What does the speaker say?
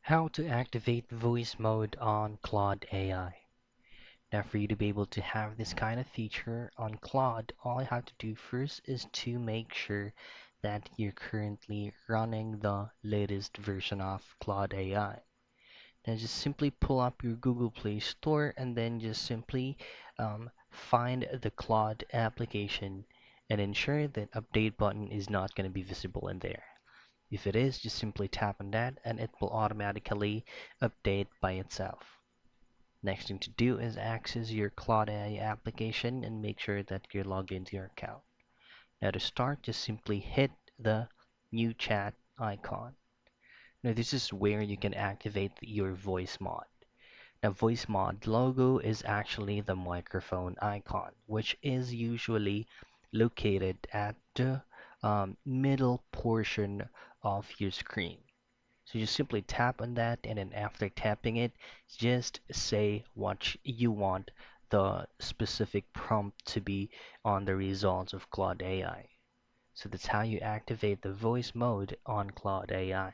How to activate voice mode on Claude AI. Now, for you to be able to have this kind of feature on Claude, all you have to do first is to make sure that you're currently running the latest version of Claude AI. Now, just simply pull up your Google Play Store and then just simply find the Claude application and ensure that update button is not going to be visible in there. If it is, just simply tap on that and it will automatically update by itself. Next thing to do is access your Claude AI application and make sure that you're logged into your account. Now to start, just simply hit the new chat icon. Now this is where you can activate your voice mod. Now voice mod logo is actually the microphone icon, which is usually located at the middle portion of your screen. So you simply tap on that, and then after tapping it, just say what you want the specific prompt to be on the results of Claude AI. So that's how you activate the voice mode on Claude AI.